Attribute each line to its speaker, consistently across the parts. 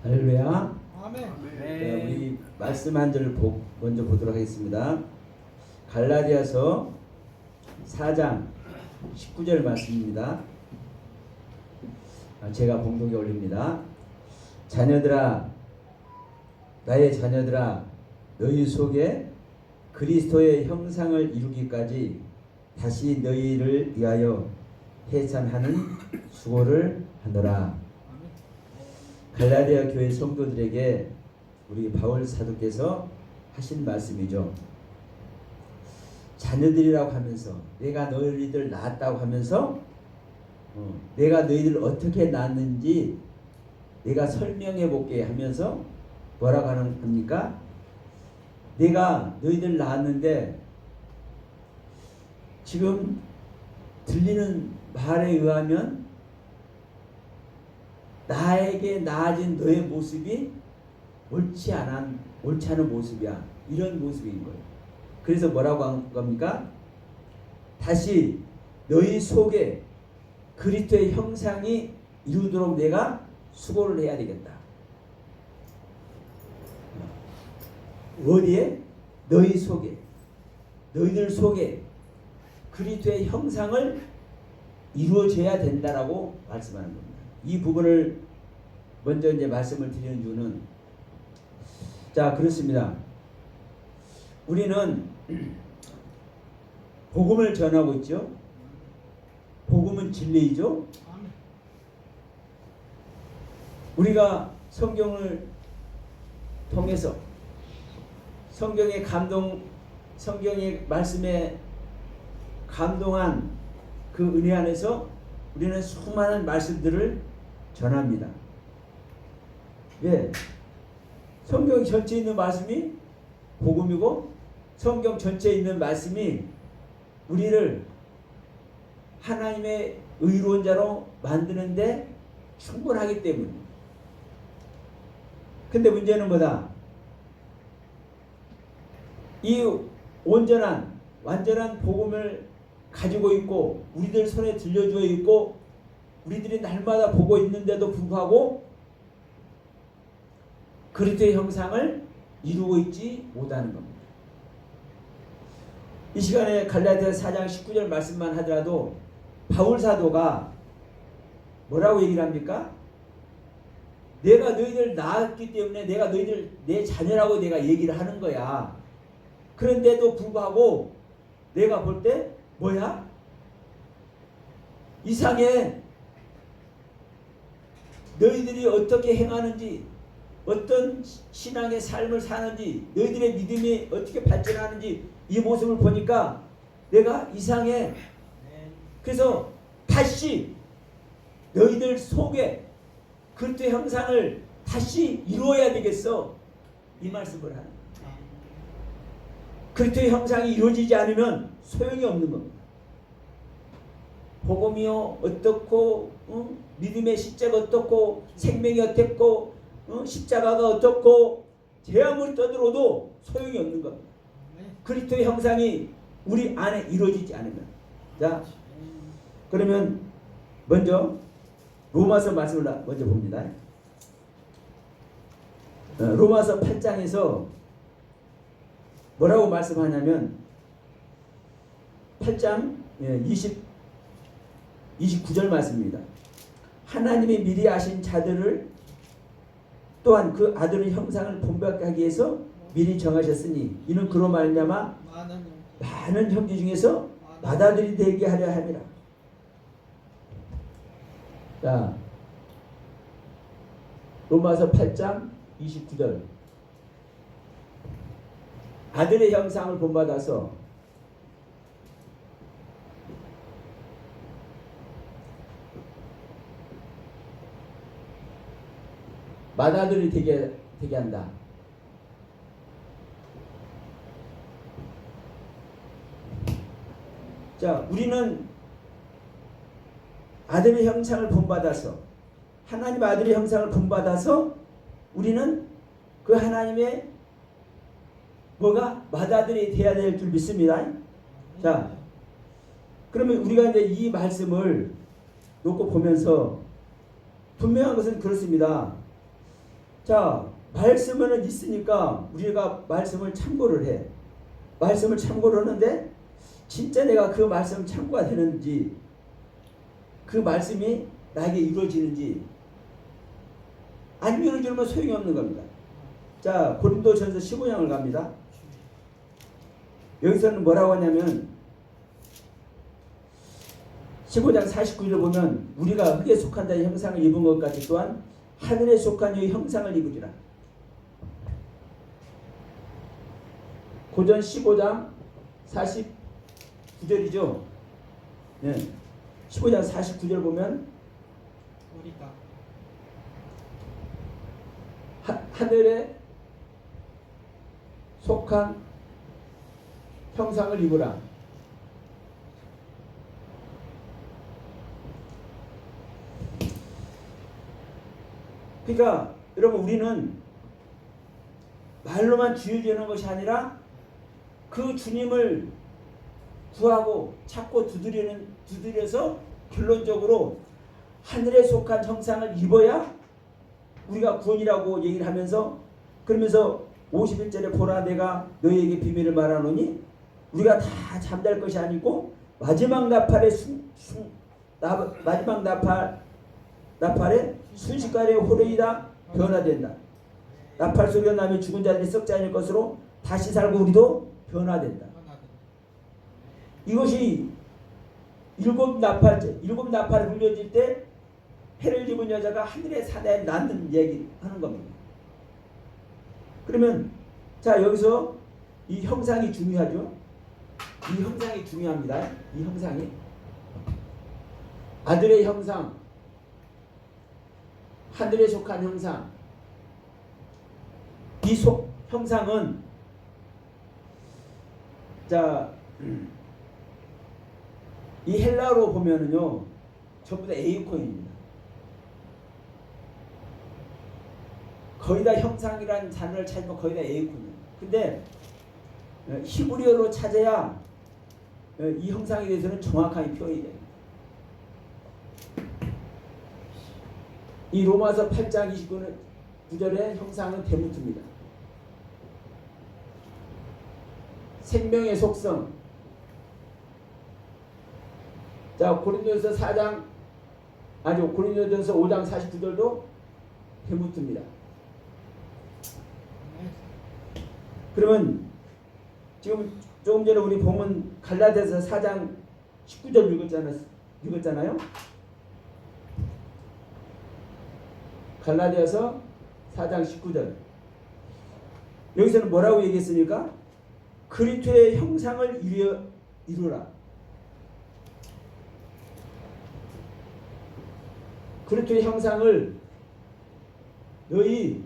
Speaker 1: 할렐루야.
Speaker 2: 아멘.
Speaker 1: 자, 우리 말씀 한 절을 먼저 보도록 하겠습니다. 갈라디아서 4장 19절 말씀입니다. 제가 봉독에 올립니다. 자녀들아, 나의 자녀들아, 너희 속에 그리스도의 형상을 이루기까지 다시 너희를 위하여 해산하는 수고를 하노라. 갈라디아 교회 성도들에게 우리 바울 사도께서 하신 말씀이죠. 자녀들이라고 하면서, 내가 너희들 낳았다고 하면서 내가 너희들 어떻게 낳았는지 내가 설명해 볼게 하면서 뭐라고 합니까? 내가 너희들 낳았는데 지금 들리는 말에 의하면 나에게 나아진 너의 모습이 옳지 않은 모습이야. 이런 모습인 거예요. 그래서 뭐라고 한 겁니까? 다시 너희 속에 그리스도의 형상이 이루도록 내가 수고를 해야 되겠다. 어디에? 너희 속에, 너희들 속에 그리스도의 형상을 이루어져야 된다라고 말씀하는 겁니다. 이 부분을 먼저 이제 말씀을 드리는 이유는, 자, 그렇습니다. 우리는 복음을 전하고 있죠. 복음은 진리이죠. 우리가 성경을 통해서 성경의 말씀에 감동한 그 은혜 안에서 우리는 수많은 말씀들을 전합니다. 예, 성경 전체에 있는 말씀이 복음이고 성경 전체에 있는 말씀이 우리를 하나님의 의로운 자로 만드는데 충분하기 때문입니다. 근데 문제는 뭐다? 이 완전한 복음을 가지고 있고 우리들 손에 들려주어 있고 우리들이 날마다 보고 있는데도 불구하고 그리스도의 형상을 이루고 있지 못하는 겁니다. 이 시간에 갈라디아서 4장 19절 말씀만 하더라도 바울 사도가 뭐라고 얘기를 합니까? 내가 너희들 낳았기 때문에 내가 너희들 내 자녀라고 내가 얘기를 하는 거야. 그런데도 불구하고 내가 볼 때 뭐야? 이상해. 너희들이 어떻게 행하는지, 어떤 신앙의 삶을 사는지, 너희들의 믿음이 어떻게 발전하는지 이 모습을 보니까 내가 이상해. 그래서 다시 너희들 속에 그리스도의 형상을 다시 이루어야 되겠어. 이 말씀을 하는 거예요. 그리스도의 형상이 이루어지지 않으면 소용이 없는 겁니다. 복음이요 어떻고, 믿음의 십자가 어떻고, 생명이 어떻고, 십자가가 어떻고, 제 아무리 떠들어도 소용이 없는 겁니다. 그리스도의 형상이 우리 안에 이루어지지 않으면. 자, 그러면 먼저 로마서 말씀을 먼저 봅니다. 로마서 8장에서 뭐라고 말씀하냐면 8장 29절 말씀입니다. 하나님이 미리 아신 자들을 또한 그 아들의 형상을 본받게 하기 위해서 미리 정하셨으니 이는 그로 말미암아 많은 형제 중에서 맏아들이 되게 하려 함이라. 자, 로마서 8장 29절. 아들의 형상을 본받아서 맏아들이 되게 한다. 자, 우리는 아들의 형상을 본받아서, 하나님 아들의 형상을 본받아서 우리는 그 하나님의 뭐가 맏아들이 되어야 될 줄 믿습니다. 자, 그러면 우리가 이제 이 말씀을 놓고 보면서 분명한 것은 그렇습니다. 자, 말씀은 있으니까 우리가 말씀을 참고를 해. 말씀을 참고를 하는데 진짜 내가 그 말씀 참고가 되는지, 그 말씀이 나에게 이루어지는지 안 이루어지면 소용이 없는 겁니다. 자, 고린도전서 15장을 갑니다. 여기서는 뭐라고 하냐면 15장 49절을 보면 우리가 흙에 속한 자의 형상을 입은 것 같이 또한 하늘에 속한 이의 형상을 입으리라. 고전 15장 49절이죠. 네. 15장 49절 보면
Speaker 2: 우리가
Speaker 1: 하늘에 속한 형상을 입으라. 그러니까 여러분, 우리는 말로만 주여 되는 것이 아니라 그 주님을 구하고 찾고 두드려서 결론적으로 하늘에 속한 형상을 입어야 우리가 구원이라고 얘기를 하면서, 그러면서 51절에 보라 내가 너희에게 비밀을 말하노니 우리가 다 잠잘 것이 아니고 마지막 나팔의 마지막 나팔의 순식간에 호련이다 변화된다. 나팔 소리가 나면 죽은 자들이 썩지 않을 것으로 다시 살고 우리도 변화된다. 이것이 일곱 나팔이 불려질 때 해를 입은 여자가 하늘의 산에 낳는 얘기 하는 겁니다. 그러면 자, 여기서 이 형상이 중요하죠. 이 형상이 중요합니다. 이 형상이 아들의 형상, 하늘에 속한 형상. 이 형상은 자, 이 헬라어로 보면은요 전부 다 에이콘입니다. 거의 다 형상이라는 단어를 찾으면 거의 다 에이콘이에요. 근데 히브리어로 찾아야 이 형상에 대해서는 정확하게 표현이 돼요. 이 로마서 8장 29절의 형상은 데모트입니다. 생명의 속성. 자, 고린도전서 5장 49절도 데모트입니다. 그러면 지금 조금 전에 우리 본문 갈라디아서 4장 19절 읽었잖아요. 갈라디아서 4장 19절. 여기서는 뭐라고 얘기했습니까? 그리스도의 형상을 이루라. 그리스도의 형상을 너희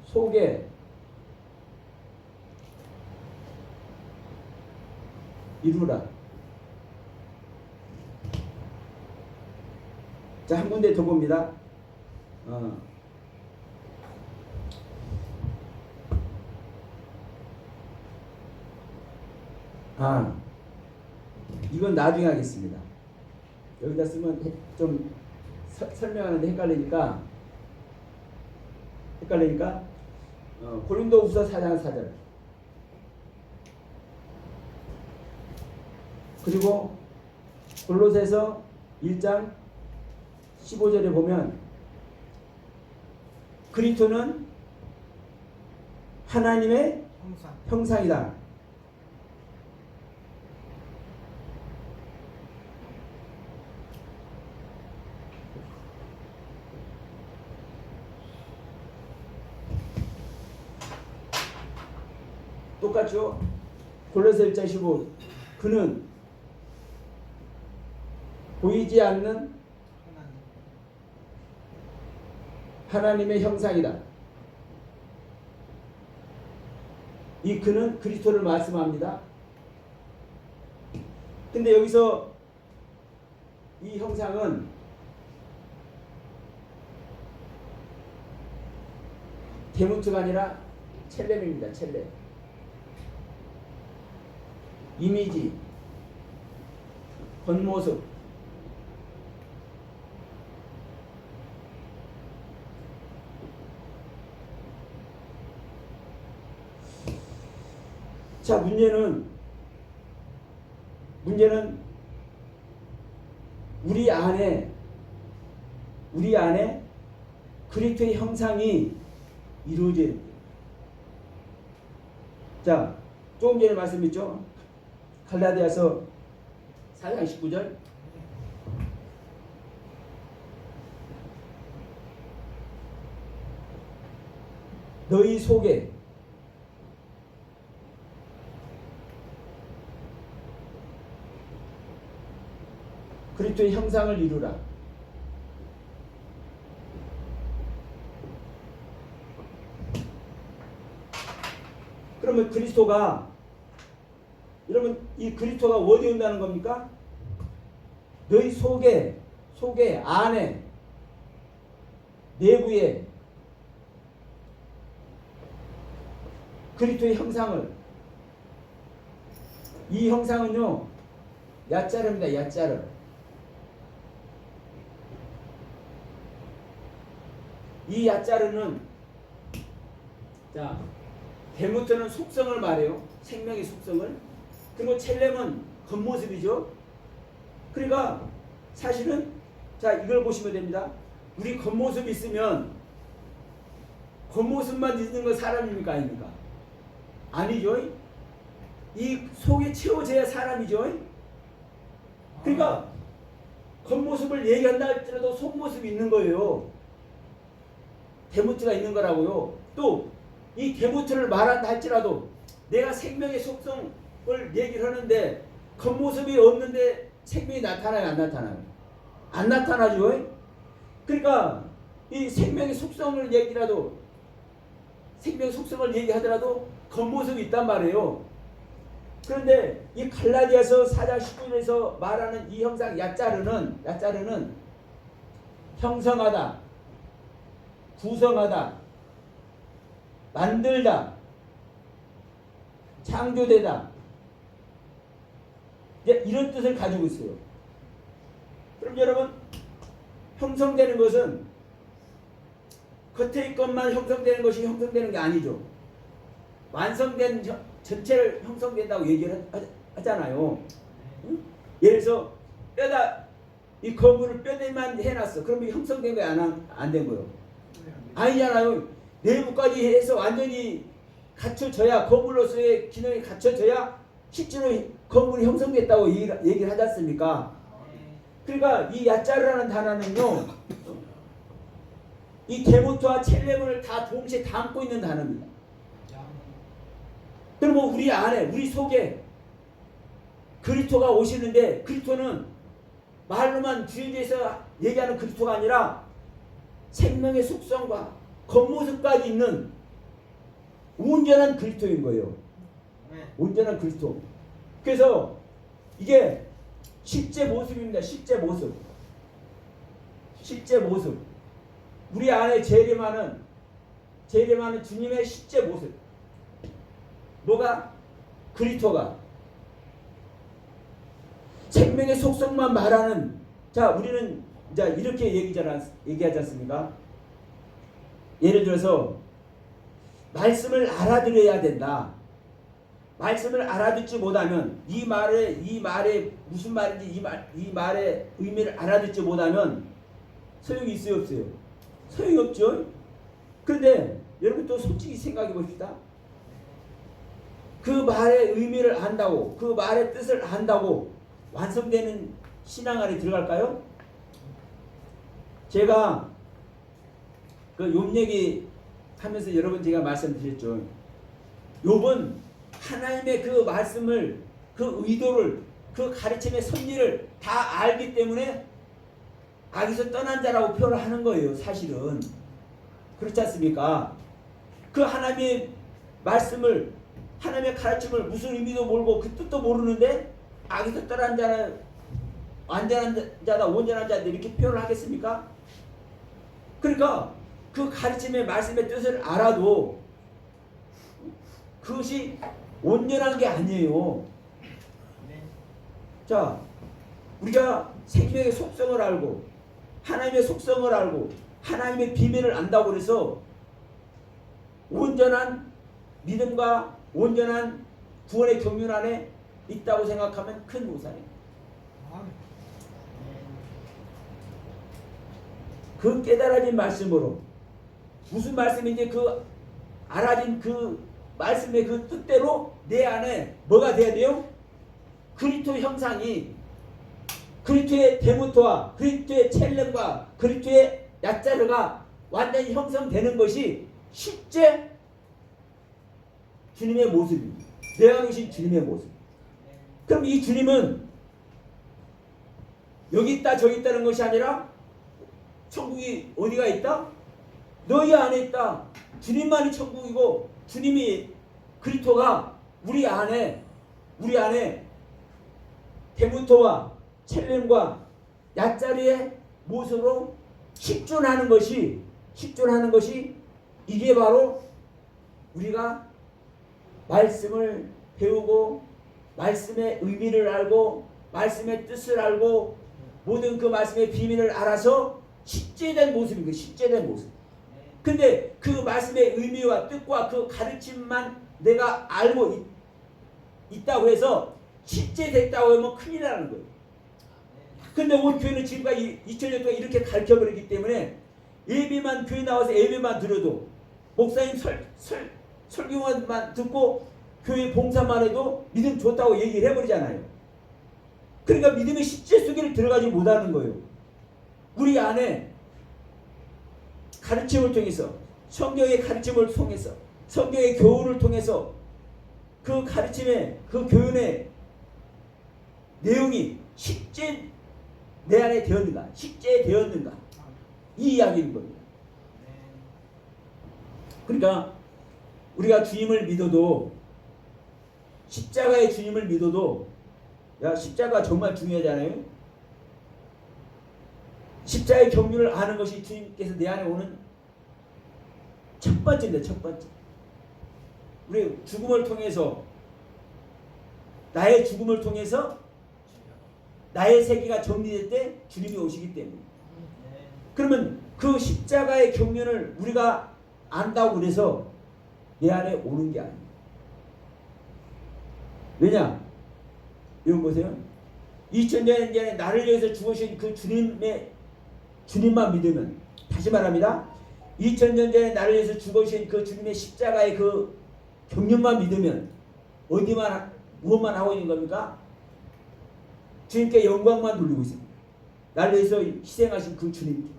Speaker 1: 속에 이루라. 자, 한 군데 더 봅니다. 이건 나중에 하겠습니다. 여기다 쓰면 좀 설명하는데 헷갈리니까 고린도후서 4장 4절, 그리고 골로새서 1장 15절에 보면 그리스도는 하나님의 형상이다. 똑같죠? 골로새 1장 15, 그는 보이지 않는 하나님의 형상이다. 이 그는 그리스도를 말씀합니다. 근데 여기서 이 형상은 데모트가 아니라 첼렘입니다. 첼렘. 이미지, 겉모습. 자, 문제는 우리 안에 그리스도의 형상이 이루어져야 됩니다. 자, 조금 전에 말씀했죠. 갈라디아서 4장 19절. 너희 속에 그리스도의 형상을 이루라. 그러면 그리스도가, 여러분, 이 그리스도가 어디 온다는 겁니까? 너희 속에 안에 내부에 그리스도의 형상을, 이 형상은요 야자르입니다. 야자르. 이 야자르는, 자, 데모트는 속성을 말해요. 생명의 속성을. 그리고 첼렘은 겉모습이죠. 그러니까 사실은, 자, 이걸 보시면 됩니다. 우리 겉모습이 있으면 겉모습만 있는 건 사람입니까? 아닙니까? 아니죠. 이 속에 채워져야 사람이죠. 그러니까 겉모습을 얘기한다 할지라도 속모습이 있는 거예요. 데모트가 있는 거라고요. 또 이 데모트를 말한다 할지라도 내가 생명의 속성을 얘기를 하는데 겉모습이 없는데 생명이 나타나요? 안 나타나요? 안 나타나죠. 그러니까 이 생명의 속성을 얘기라도, 생명의 속성을 얘기하더라도 겉모습이 있단 말이에요. 그런데 이 갈라디아서 4장 19절에서 말하는 이 형상 야자르는 형성하다, 구성하다, 만들다, 창조되다, 이런 뜻을 가지고 있어요. 그럼 여러분, 형성되는 것은 겉의 것만 형성되는 것이 형성되는 게 아니죠. 완성된 전체를 형성된다고 얘기를 하잖아요. 응? 예를 들어서 뼈다, 이 건물을 뼈대만 해놨어. 그러면 형성된 거야? 안 된 거요? 아니잖아요. 내부까지 해서 완전히 갖춰져야, 건물로서의 기능이 갖춰져야 실제로 건물이 형성됐다고 얘기를 하지 않습니까? 그러니까 이 야자르라는 단어는요, 이 데모트와 첼레몬을 다 동시에 담고 있는 단어입니다. 그러면 우리 안에, 우리 속에 그리스도가 오시는데, 그리스도는 말로만 주의해서 얘기하는 그리스도가 아니라 생명의 속성과 겉모습까지 있는 온전한 그리스도인 거예요. 온전한 그리스도. 그래서 이게 실제 모습입니다. 실제 모습. 우리 안에 재림하는 주님의 실제 모습. 뭐가? 그리스도가 생명의 속성만 말하는. 자, 우리는 이제 이렇게 얘기하지 않습니까? 예를 들어서 말씀을 알아들어야 된다. 말씀을 알아듣지 못하면, 이 말에 무슨 말인지 이 말의 의미를 알아듣지 못하면 소용이 있어요, 없어요? 소용이 없죠. 그런데 여러분 또 솔직히 생각해 봅시다. 그 말의 의미를 안다고, 그 말의 뜻을 안다고 완성되는 신앙 안에 들어갈까요? 제가 그 욥 얘기 하면서 여러 번 제가 말씀드렸죠. 욥은 하나님의 그 말씀을, 그 의도를, 그 가르침의 섭리를 다 알기 때문에 악에서 떠난 자라고 표현을 하는 거예요. 사실은 그렇지 않습니까? 그 하나님의 말씀을, 하나님의 가르침을 무슨 의미도 모르고 그 뜻도 모르는데 악에서 떠난 자는 완전한 자다, 온전한 자다 이렇게 표현을 하겠습니까? 그러니까 그 가르침의 말씀의 뜻을 알아도 그것이 온전한 게 아니에요. 자, 우리가 생명의 속성을 알고 하나님의 속성을 알고 하나님의 비밀을 안다고 해서 온전한 믿음과 온전한 구원의 경륜 안에 있다고 생각하면 큰 오산이에요. 그 깨달아진 말씀으로 무슨 말씀인지 그 알아진 그 말씀의 그 뜻대로 내 안에 뭐가 돼야 돼요? 그리스도 형상이 그리스도의 데모토와 그리스도의 첼렘과 그리스도의 야자르가 완전히 형성되는 것이 실제 주님의 모습입니다. 내가 계신 주님의 모습. 그럼 이 주님은 여기 있다 저기 있다는 것이 아니라 천국이 어디가 있다? 너희 안에 있다. 주님만이 천국이고 주님이 그리스도가 우리 안에 데모토와 첼렘과 야자르의 모습으로 식존하는 것이 이게 바로 우리가 말씀을 배우고 말씀의 의미를 알고 말씀의 뜻을 알고 모든 그 말씀의 비밀을 알아서 실제된 모습인 거예요. 실제된 모습. 근데 그 말씀의 의미와 뜻과 그 가르침만 내가 알고 있다고 해서 실제 됐다고 하면 큰일 나는 거예요. 근데 우리 교회는 지금까지 2000년 동안 이렇게 가르쳐버리기 때문에 예배만 교회 나와서 예배만 들어도 목사님 설교만 듣고 교회 봉사만 해도 믿음 좋다고 얘기를 해버리잖아요. 그러니까 믿음의 실제 속에를 들어가지 못하는 거예요. 우리 안에 가르침을 통해서 성경의 가르침을 통해서 성경의 교훈을 통해서 그 가르침의 그 교훈의 내용이 실제 내 안에 되었는가 실제 되었는가 이 이야기인 겁니다. 그러니까 우리가 주님을 믿어도 십자가의 주님을 믿어도 십자가 정말 중요하잖아요. 십자가의 경륜을 아는 것이 주님께서 내 안에 오는 첫 번째입니다. 첫 번째. 우리 죽음을 통해서 나의 죽음을 통해서 나의 세계가 정리될 때 주님이 오시기 때문에. 그러면 그 십자가의 경륜을 우리가 안다고 그래서 내 안에 오는 게 아니에요. 왜냐? 이거 보세요. 2000년 전에 나를 위해서 죽으신 그 주님만 믿으면, 다시 말합니다. 2000년 전에 나를 위해서 죽으신 그 주님의 십자가의 그 경륜만 믿으면 무엇만 하고 있는 겁니까? 주님께 영광만 돌리고 있습니다. 나를 위해서 희생하신 그 주님께.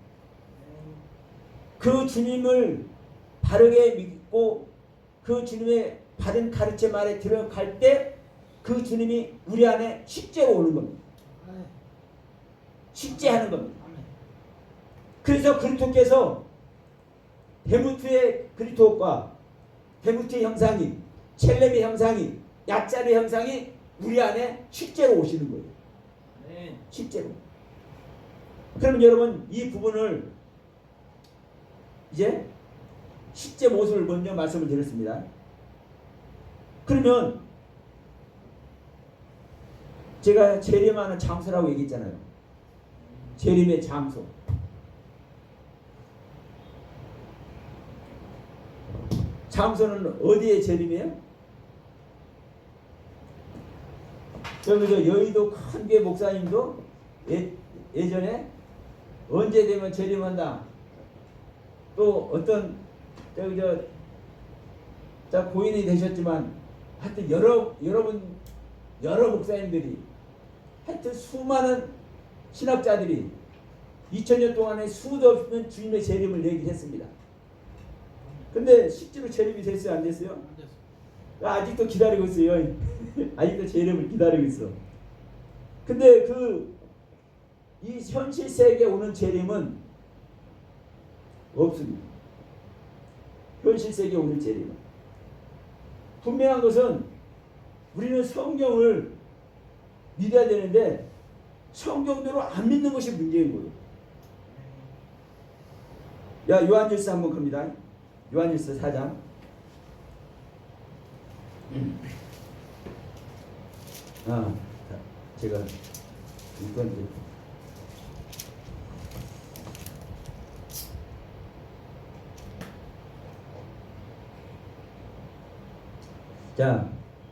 Speaker 1: 그 주님을 바르게 믿고 그 주님의 받은 가르침 안에 들어갈 때 그 주님이 우리 안에 실제로 오는 겁니다. 실제 하는 겁니다. 그래서 그리스도께서 데모트의 그리스도과 데모트의 형상이 첼렘의 형상이 야자르의 형상이 우리 안에 실제로 오시는 거예요. 실제로. 그러면 여러분 이 부분을 이제 실제 모습을 먼저 말씀을 드렸습니다. 그러면 제가 재림하는 장소라고 얘기했잖아요. 재림의 장소. 장소는 어디에 재림이에요? 여기서 여의도 큰 교회 목사님도 예전에 언제 되면 재림한다. 또 어떤 고인이 되셨지만 하여튼 여러 목사님들이 하여튼 수많은 신학자들이 2000년 동안에 수도 없는 주님의 재림을 얘기했습니다. 근데 실제로 재림이 됐어요? 안 됐어요? 아직도 기다리고 있어요. 아직도 재림을 기다리고 있어. 근데 이 현실 세계에 오는 재림은 없습니다. 현실 세계에 오는 재림은. 분명한 것은 우리는 성경을 믿어야 되는데 성경대로 안 믿는 것이 문제인 거예요. 요한일서 한번 갑니다. 요한일서 4장. 제가 이건 자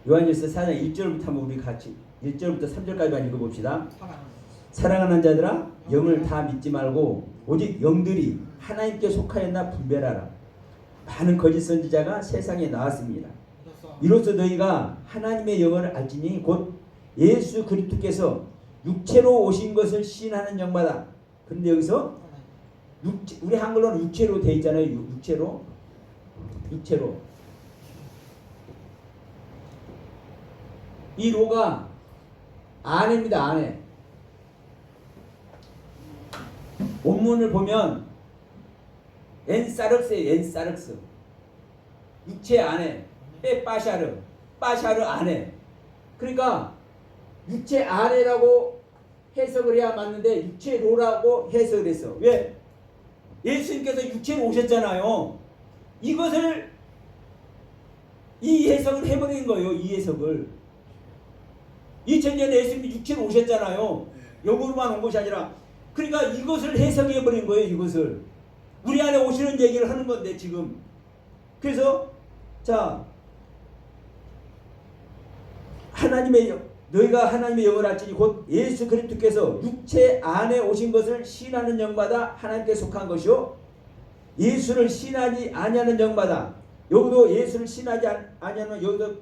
Speaker 1: 요한일서 4장 1절부터 한번 우리 같이 1절부터 3절까지만 읽어봅시다. 사랑하는 자들아 영을 다 믿지 말고 오직 영들이 하나님께 속하였나 분별하라. 많은 거짓 선지자가 세상에 나왔습니다. 이로써 너희가 하나님의 영을 알지니 곧 예수 그리스도께서 육체로 오신 것을 시인하는 영마다. 그런데 여기서 우리 한글로는 육체로 돼 있잖아요. 육체로. 이 로가 아내입니다. 아내. 원문을 보면 엔사르스예요. 엔사르스. 육체 아내. 빠샤르. 빠샤르 아내. 그러니까 육체 아내라고 해석을 해야 맞는데 육체로라고 해석을 했어. 왜? 예수님께서 육체로 오셨잖아요. 이것을 이 해석을 해버린 거예요. 이 해석을. 2000년에 예수님이 육체로 오셨잖아요. 영으로만 온 것이 아니라. 그러니까 이것을 해석해버린 거예요. 이것을. 우리 안에 오시는 얘기를 하는 건데 지금. 그래서 자 너희가 하나님의 영을 알지니 곧 예수 그리스도께서 육체 안에 오신 것을 시인하는 영마다 하나님께 속한 것이요 예수를 시인하지 아니하는 영마다. 여기도 예수를 시인하지 아니하는 여기도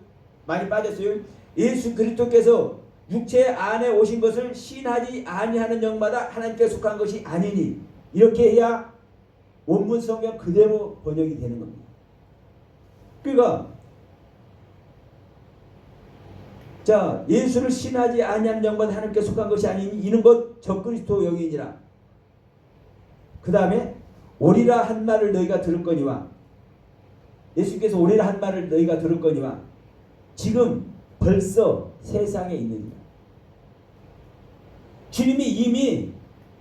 Speaker 1: 많이 빠졌어요. 예수 그리스도께서 육체 안에 오신 것을 시인하지 아니하는 영마다 하나님께 속한 것이 아니니. 이렇게 해야 원문 성경 그대로 번역이 되는 겁니다. 그러니까 자 예수를 신하지 아니하는 영마다 하나님께 속한 것이 아니니 이는 곧 적그리스도 영이니라. 그 다음에 오리라 한 말을 너희가 들을 거니와. 예수께서 오리라 한 말을 너희가 들을 거니와 지금 벌써 세상에 있느니라. 주님이 이미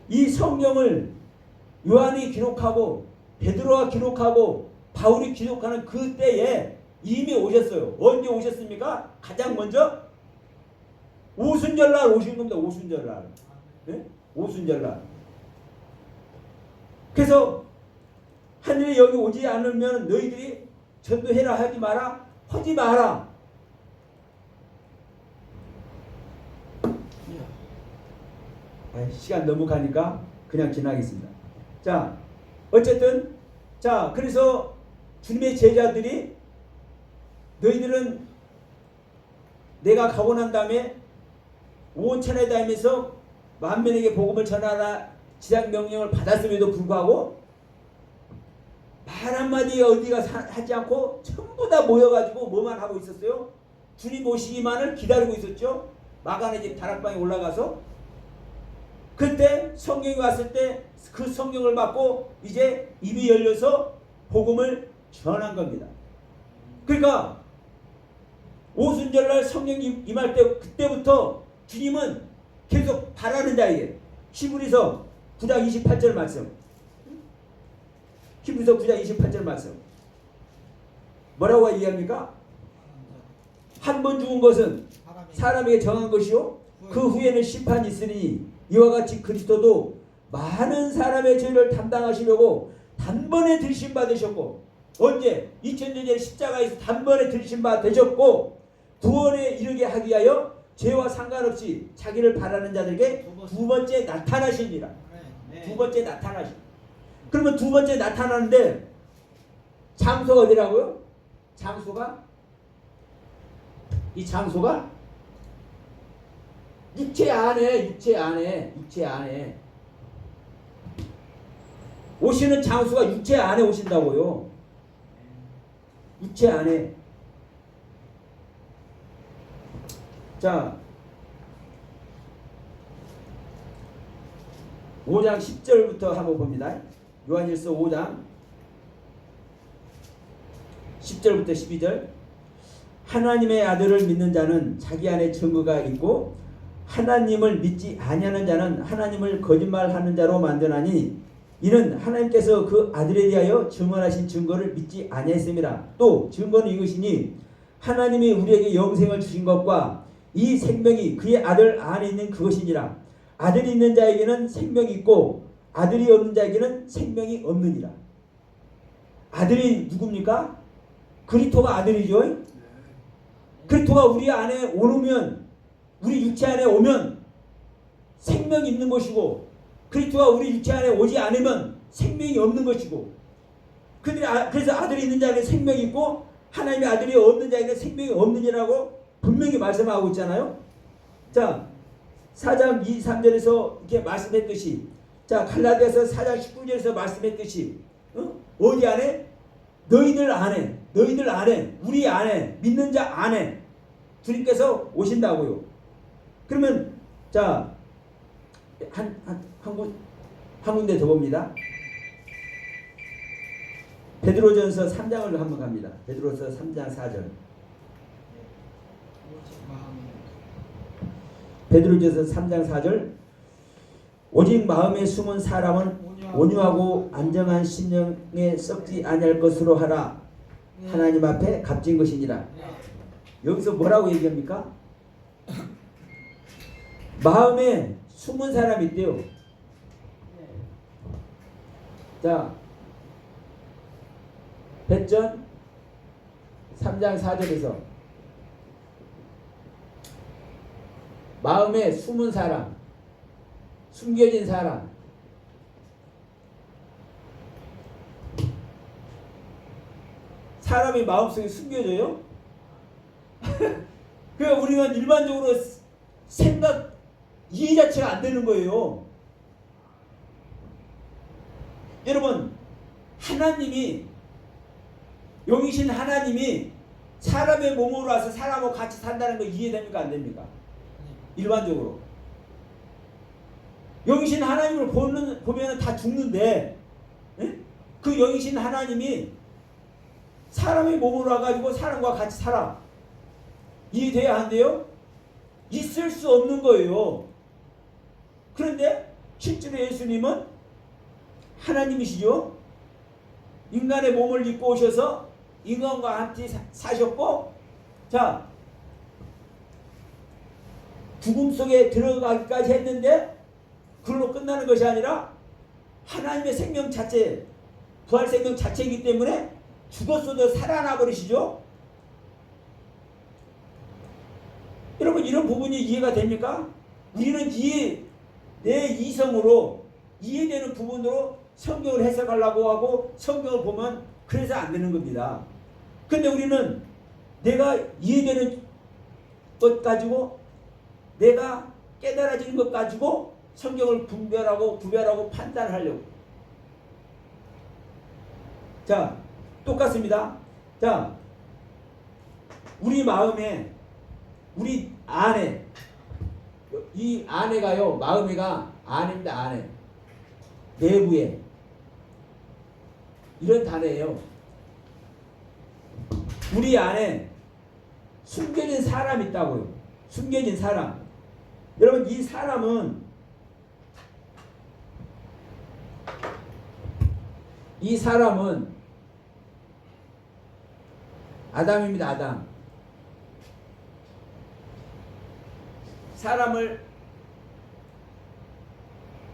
Speaker 1: 이 성경을 요한이 기록하고 베드로가 기록하고 바울이 기록하는 그 때에 이미 오셨어요. 언제 오셨습니까? 가장 먼저 오순절날 오신 겁니다. 오순절날. 네? 오순절날. 그래서 하늘에 여기 오지 않으면 너희들이 전도해라 하지 마라. 하지 마라. 시간 너무 가니까 그냥 지나겠습니다. 자, 어쨌든 자 그래서 주님의 제자들이 너희들은 내가 가고 난 다음에 오천에 다니면서 만민에게 복음을 전하라 지상 명령을 받았음에도 불구하고 말 한마디 어디가 하지 않고 전부 다 모여가지고 뭐만 하고 있었어요? 주님 오시기만을 기다리고 있었죠. 마가네 집 다락방에 올라가서 그때 성경이 왔을 때 그 성경을 받고 이제 입이 열려서 복음을 전한 겁니다. 그러니까 오순절날 성령이 임할 때 그때부터 주님은 계속 바라는 자에게 히브리서 9장 28절 말씀. 히브리서 9장 28절 말씀. 뭐라고 얘기합니까? 한 번 죽은 것은 사람에게 정한 것이요 그 후에는 심판이 있으니 이와 같이 그리스도도 많은 사람의 죄를 담당하시려고 단번에 들신 바 되셨고. 언제? 2000년 전에 십자가에서 단번에 들신 바 되셨고 구원에 이르게 하기 위하여 죄와 상관없이 자기를 바라는 자들에게 두 번째 나타나십니다. 두 번째 나타나십니다. 그러면 두 번째 나타나는데 장소가 어디라고요? 장소가 이 장소가 육체 안에 오시는 장소가 육체 안에 오신다고요. 육체 안에. 자 5장 10절부터 한번 봅니다. 요한일서 5장 10절부터 12절. 하나님의 아들을 믿는 자는 자기 안에 증거가 있고 하나님을 믿지 아니하는 자는 하나님을 거짓말하는 자로 만드나니 이는 하나님께서 그 아들에 대하여 증언하신 증거를 믿지 아니했습니다. 또 증거는 이것이니 하나님이 우리에게 영생을 주신 것과 이 생명이 그의 아들 안에 있는 그것이니라. 아들이 있는 자에게는 생명이 있고 아들이 없는 자에게는 생명이 없느니라. 아들이 누굽니까? 그리스도가 아들이죠. 그리스도가 우리 안에 오면, 우리 육체 안에 오면 생명이 있는 것이고, 그리스도가 우리 육체 안에 오지 않으면 생명이 없는 것이고, 그래서 아들이 있는 자에게 생명이 있고 하나님의 아들이 없는 자에게 생명이 없느니라고 분명히 말씀하고 있잖아요. 자, 4장 2, 3절에서 이렇게 말씀했듯이, 자, 갈라디아서 4장 19절에서 말씀했듯이, 어디 안에? 너희들 안에, 우리 안에, 믿는 자 안에 주님께서 오신다고요. 그러면 자, 한 군데 더 봅니다. 베드로전서 3장을 한번 갑니다. 베드로서 3장 4절. 베드로전서 3장 4절. 오직 마음에 숨은 사람은 온유하고 안정한 심령에 썩지 아니할 것으로 하라. 하나님 앞에 값진 것이니라. 여기서 뭐라고 얘기합니까? 마음에 숨은 사람이 있대요. 자, 백전 3장 4절에서 마음에 숨은 사람, 숨겨진 사람, 사람이 마음속에 숨겨져요? 그러니까 우리가 일반적으로 생각, 이해 자체가 안 되는 거예요. 여러분, 하나님이, 영이신 하나님이 사람의 몸으로 와서 사람하고 같이 산다는 거 이해됩니까? 안 됩니까? 일반적으로. 영이신 하나님을 보면 다 죽는데, 에? 그 영이신 하나님이 사람의 몸으로 와가지고 사람과 같이 살아. 이해돼야 한대요? 있을 수 없는 거예요. 그런데 실제로 예수님은 하나님이시죠. 인간의 몸을 입고 오셔서 인간과 함께 사셨고, 자, 죽음 속에 들어가기까지 했는데 그걸로 끝나는 것이 아니라 하나님의 생명 자체, 부활 생명 자체이기 때문에 죽었어도 살아나 버리시죠. 여러분, 이런 부분이 이해가 됩니까? 우리는 내 이성으로 이해되는 부분으로 성경을 해석하려고 하고 성경을 보면 그래서 안 되는 겁니다. 근데 우리는 내가 이해되는 것 가지고, 내가 깨달아지는 것 가지고 성경을 구별하고 판단하려고. 자, 똑같습니다. 자, 우리 마음에, 우리 안에, 이 안에가요, 마음에가 안입니다. 안에, 내부에, 이런 단어예요. 우리 안에 숨겨진 사람이 있다고요. 숨겨진 사람. 여러분, 이 사람은 아담입니다. 아담. 사람을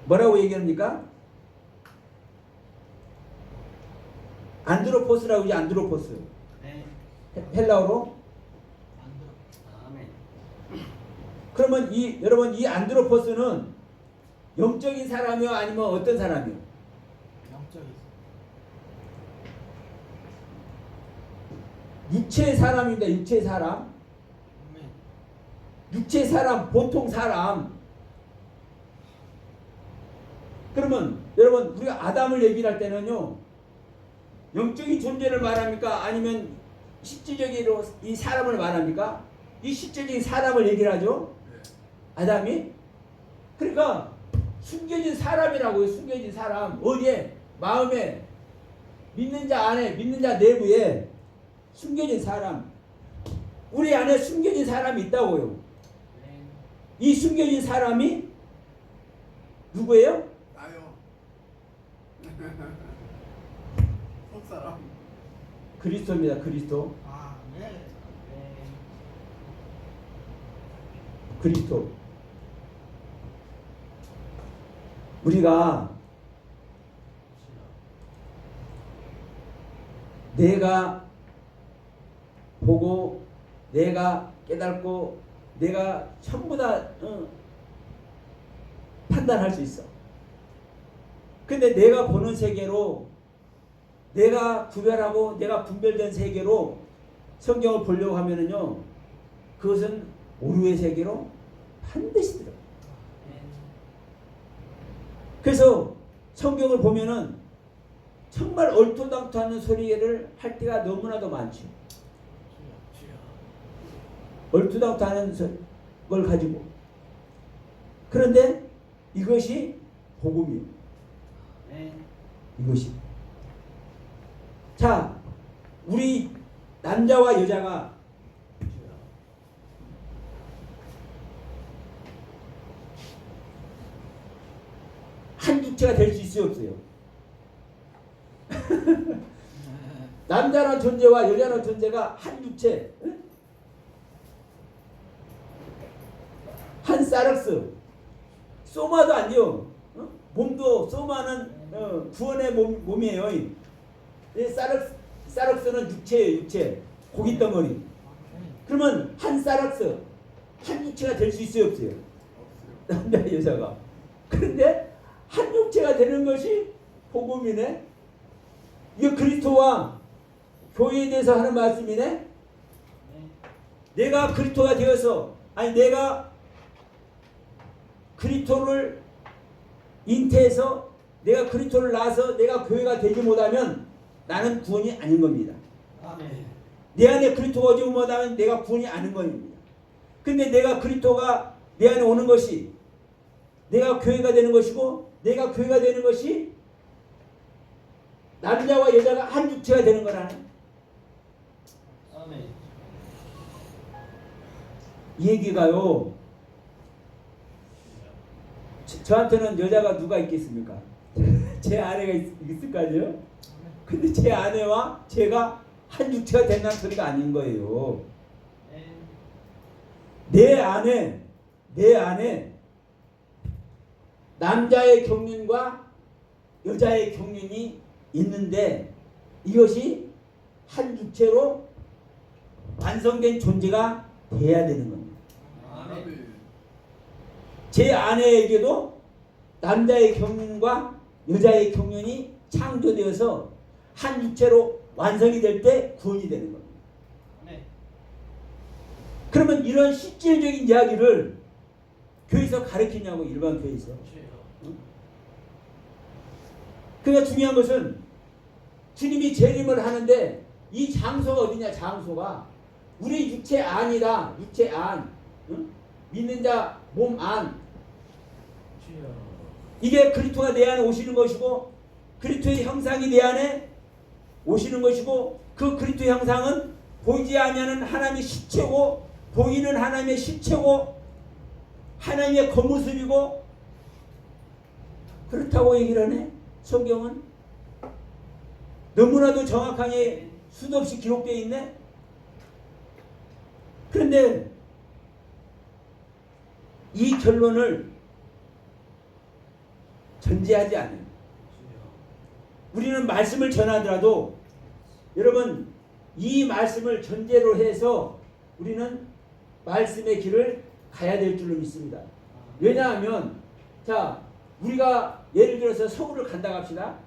Speaker 1: 뭐라고 얘기합니까? 안드로포스라고 하지. 안드로포스.
Speaker 2: 네.
Speaker 1: 헬라어로.
Speaker 2: 아멘.
Speaker 1: 그러면 여러분, 이 안드로포스는 영적인 사람이요, 아니면 어떤 사람이요?
Speaker 2: 영적인.
Speaker 1: 육체의 사람입니다. 육체의 사람. 육체의 사람, 보통 사람. 그러면 여러분, 우리가 아담을 얘기를 할 때는요, 영적인 존재를 말합니까? 아니면 실질적으로 이 사람을 말합니까? 이 실질적인 사람을 얘기를 하죠. 아담이. 그러니까 숨겨진 사람이라고요. 숨겨진 사람. 어디에? 마음에, 믿는 자 안에, 믿는 자 내부에 숨겨진 사람. 우리 안에 숨겨진 사람이 있다고요. 이 숨겨진 사람이 누구예요?
Speaker 3: 나요. 속사람.
Speaker 1: 그리스도입니다. 그리스도.
Speaker 2: 아, 네. 네.
Speaker 1: 그리스도. 우리가 내가 보고 내가 깨닫고 내가 전부 다 판단할 수 있어. 근데 내가 보는 세계로 내가 구별하고 내가 분별된 세계로 성경을 보려고 하면은요, 그것은 오류의 세계로 반드시 들어가요. 그래서 성경을 보면은 정말 얼토당토하는 소리를 할 때가 너무나도 많죠. 얼토당토하는 걸 가지고. 그런데 이것이 복음이에요. 이것이. 자, 우리 남자와 여자가 한 육체가 될 수 있어요, 없어요? 남자라는 존재와 여자라는 존재가 한 육체, 한 사럭스, 소마도 아니요. 몸도 소마는 구원의 몸이에요. 사럭스는 육체예요, 육체. 고기 덩어리. 그러면 한 사럭스, 한 육체가 될 수 있어요, 없어요? 남자 여자가. 그런데 한 육체가 되는 것이 복음이네. 이거 그리스도와 교회에 대해서 하는 말씀이네. 내가 그리스도가 되어서, 아니 내가 그리스도를 잉태해서 내가 그리스도를 낳아서 내가 교회가 되지 못하면 나는 구원이 아닌 겁니다. 내 안에 그리스도가 오지 못하면 내가 구원이 아닌 겁니다. 근데 내가 그리스도가 내 안에 오는 것이 내가 교회가 되는 것이고, 내가 교회가 되는 것이 남자와 여자가 한 육체가 되는 거라는. 이 얘기가요, 저한테는 여자가 누가 있겠습니까? 제 아내가 있을 거 아니에요? 근데 제 아내와 제가 한 육체가 된다는 소리가 아닌 거예요. 내 안에 남자의 경륜과 여자의 경륜이 있는데 이것이 한 육체로 완성된 존재가 돼야 되는 겁니다. 제 아내에게도 남자의 경륜과 여자의 경륜이 창조되어서 한 육체로 완성이 될 때 구원이 되는 겁니다. 그러면 이런 실질적인 이야기를 교회에서 가르치냐고, 일반 교회에서. 그러니까 중요한 것은 주님이 재림을 하는데 이 장소가 어디냐? 장소가 우리 육체 안이다. 육체 안. 응? 믿는 자 몸 안. 이게 그리스도가 내 안에 오시는 것이고, 그리스도의 형상이 내 안에 오시는 것이고, 그 그리스도의 형상은 보이지 아니하는 하나님의 실체고, 보이는 하나님의 실체고, 하나님의 겉모습이고, 그렇다고 얘기를 하네. 성경은 너무나도 정확하게 수도 없이 기록되어 있네. 그런데 이 결론을 전제하지 않아요. 우리는 말씀을 전하더라도 여러분, 이 말씀을 전제로 해서 우리는 말씀의 길을 가야 될 줄로 믿습니다. 왜냐하면 자, 우리가 예를 들어서 서울을 간다 합시다.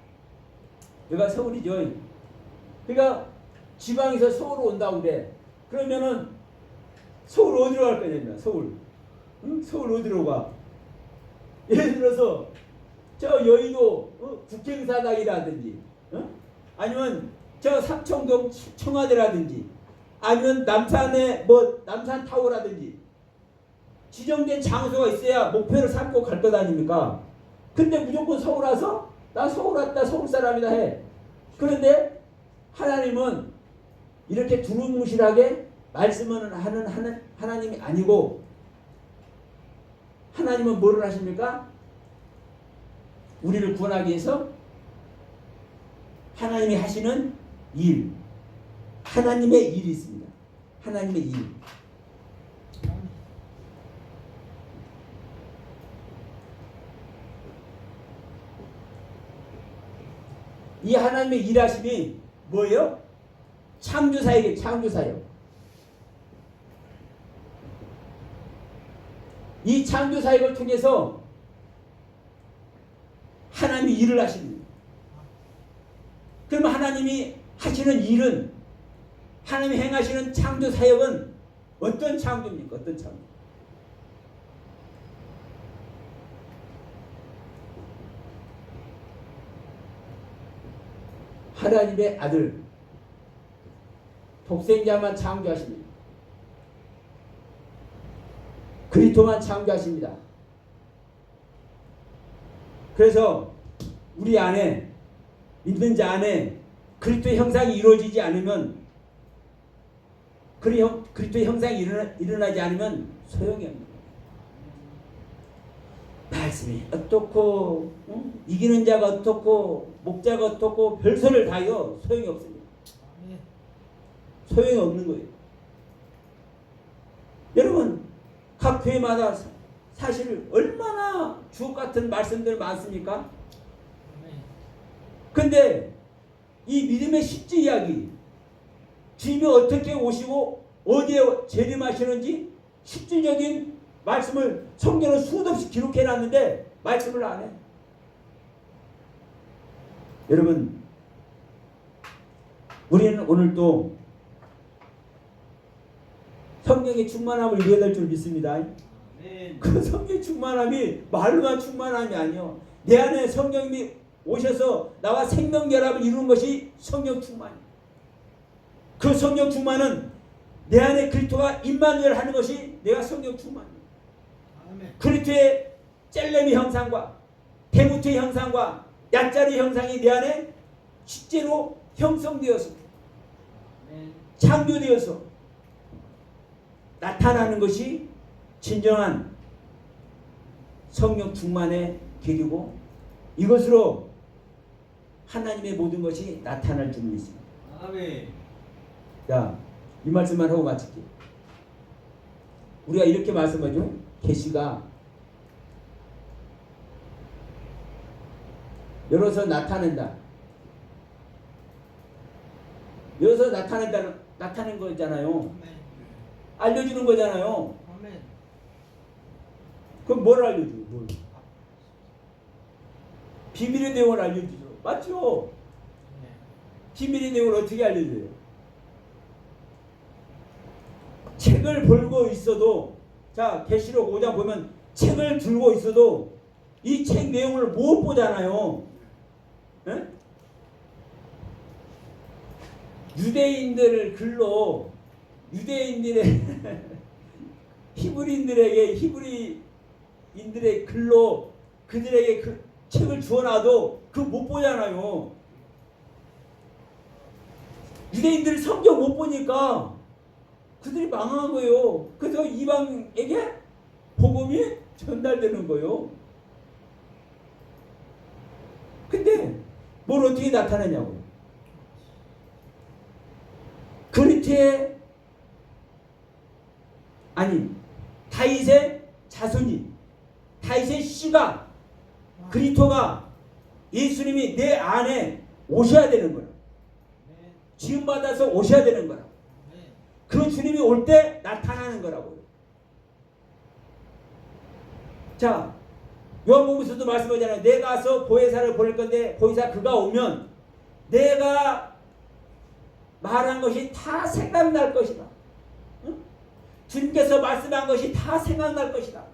Speaker 1: 여기가 서울이죠. 그러니까 지방에서 서울로 온다고 그래. 그러면은 서울 어디로 갈 거냐면 서울. 응? 서울 어디로 가? 예를 들어서 저 여의도 국회의사당이라든지, 아니면 저 삼청동 청와대라든지, 아니면 남산에 남산 타워라든지 지정된 장소가 있어야 목표를 삼고 갈 것 아닙니까? 근데 무조건 서울 와서 나 서울 왔다, 서울 사람이다 해. 그런데 하나님은 이렇게 두루뭉실하게 말씀을 하는 하나님이 아니고, 하나님은 뭐를 하십니까? 우리를 구원하기 위해서 하나님이 하시는 일, 하나님의 일이 있습니다. 하나님의 일. 이 하나님의 일하심이 뭐예요? 창조사역이에요. 창조사역. 이 창조 사역을 통해서 하나님이 일을 하십니다. 그럼 하나님이 하시는 일은, 하나님이 행하시는 창조 사역은 어떤 창조입니까? 어떤 창조? 하나님의 아들 독생자만 창조하십니다. 그리스도만 창조하십니다. 그래서 우리 안에, 믿는 자 안에 그리스도의 형상이 이루어지지 않으면, 그리스도의 형상이 일어나지 않으면 소용이 없는 거예요. 말씀이 어떻고, 이기는 자가 어떻고, 목자가 어떻고, 별소를 다해요. 소용이 없습니다. 소용이 없는 거예요. 여러분, 각 교회마다 사실 얼마나 주옥 같은 말씀들 많습니까? 근데 이 믿음의 십지 이야기, 주님이 어떻게 오시고 어디에 재림하시는지 실질적인 말씀을 성경은 수도 없이 기록해 놨는데 말씀을 안 해. 여러분, 우리는 오늘도 성령의 충만함을 이루어야 될 줄 믿습니다. 그 성령의 충만함이 말로만 충만함이 아니요. 내 안에 성령님이 오셔서 나와 생명결합을 이루는 것이 성령 충만이에요. 그 성령 충만은 내 안에 그리스도가 임마누엘 하는 것이 내가 성령 충만이에요. 그리스도의 젤레미 형상과 데모트의 형상과 야짜리 형상이 내 안에 실제로 형성되어서 창조되어서 나타나는 것이 진정한 성령 충만의 길이고, 이것으로 하나님의 모든 것이 나타날 줄 믿습니다.
Speaker 2: 아멘.
Speaker 1: 자, 이 말씀만 하고 마칠게요. 우리가 이렇게 말씀하죠. 계시가 열어서 나타낸다. 열어서 나타낸 거잖아요. 알려주는 거잖아요. 그럼 뭘 알려줘? 뭘? 비밀의 내용을 알려주죠. 맞죠? 비밀의 내용을 어떻게 알려줘요? 책을 벌고 있어도, 자, 계시록 5장 보면 책을 들고 있어도 이 책 내용을 못 보잖아요. 에? 유대인들을 글로, 유대인들의 히브리인들의 글로 그들에게 그 책을 주어놔도 그거 못 보잖아요. 유대인들이 성경 못 보니까 그들이 망한 거예요. 그래서 이방에게 복음이 전달되는 거예요. 근데 뭘 어떻게 나타내냐고. 그리스도의, 아니, 다윗의 자손이, 다윗의 씨가, 그리스도가, 예수님이 내 안에 오셔야 되는 거야. 지음받아서 오셔야 되는 거야. 그 주님이 올 때 나타나는 거라고요. 자, 요한복음에서도 말씀하잖아요. 내가 가서 보혜사를 보낼 건데 보혜사 그가 오면 내가 말한 것이 다 생각날 것이다. 응? 주님께서 말씀한 것이 다 생각날 것이다.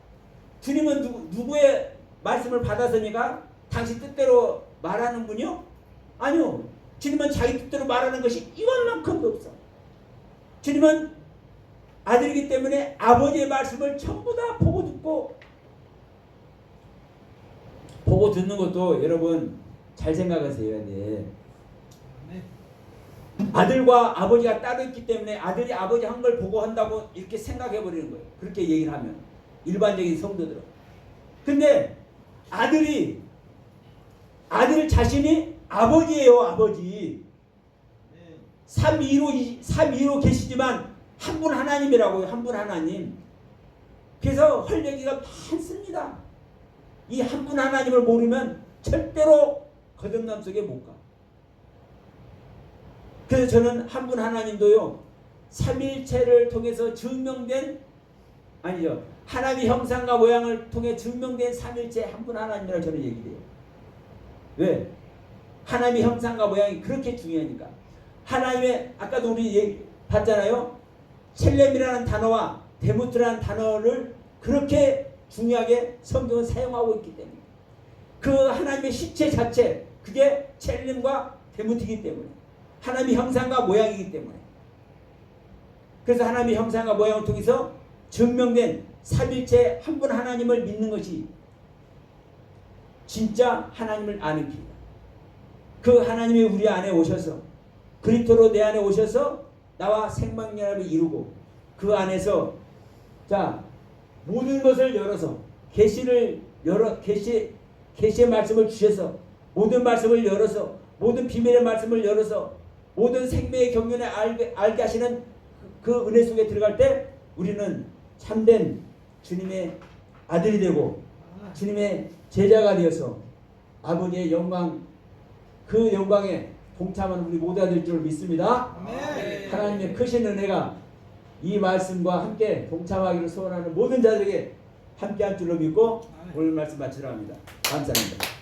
Speaker 1: 주님은 누구의 말씀을 받아서니까 당신 뜻대로 말하는 분이요? 아니요. 주님은 자기 뜻대로 말하는 것이 이것만큼도 없어. 주님은 아들이기 때문에 아버지의 말씀을 전부 다 보고 듣는 것도 여러분 잘 생각하세요. 네. 아들과 아버지가 따로 있기 때문에 아들이 아버지 한 걸 보고 한다고 이렇게 생각해 버리는 거예요. 그렇게 얘기를 하면 일반적인 성도들은. 근데 아들 자신이 아버지예요. 아버지. 삼위로 계시지만 한 분 하나님이라고요. 한 분 하나님. 그래서 할 얘기가 많습니다. 이 한 분 하나님을 모르면 절대로 거듭남 속에 못 가. 그래서 저는 한 분 하나님도요, 삼일체를 통해서 증명된 아니죠. 하나님의 형상과 모양을 통해 증명된 삼일체 한 분 하나님이라고 저는 얘기해요. 왜? 하나님의 형상과 모양이 그렇게 중요하니까. 하나님의 아까도 우리 봤잖아요. 첼렘이라는 단어와 데모트라는 단어를 그렇게 중요하게 성경은 사용하고 있기 때문에 그 하나님의 실체 자체 그게 첼렘과 데모트이기 때문에 하나님의 형상과 모양이기 때문에 그래서 하나님의 형상과 모양을 통해서 증명된 삼일체 한 분 하나님을 믿는 것이 진짜 하나님을 아는 길이다. 그 하나님이 우리 안에 오셔서 그리스도로 내 안에 오셔서 나와 생명연합을 이루고 그 안에서 자 모든 것을 열어서 계시의 말씀을 주셔서 모든 말씀을 열어서 모든 비밀의 말씀을 열어서 모든 생명의 경륜에 알게 하시는 그 은혜 속에 들어갈 때 우리는 참된 주님의 아들이 되고 주님의 제자가 되어서 아버지의 영광 그 영광에 동참하는 우리 모두가 될 줄 믿습니다.
Speaker 2: 아멘.
Speaker 1: 하나님의 크신 은혜가 이 말씀과 함께 동참하기를 소원하는 모든 자들에게 함께할 줄로 믿고 오늘 말씀 마치려 합니다. 감사합니다.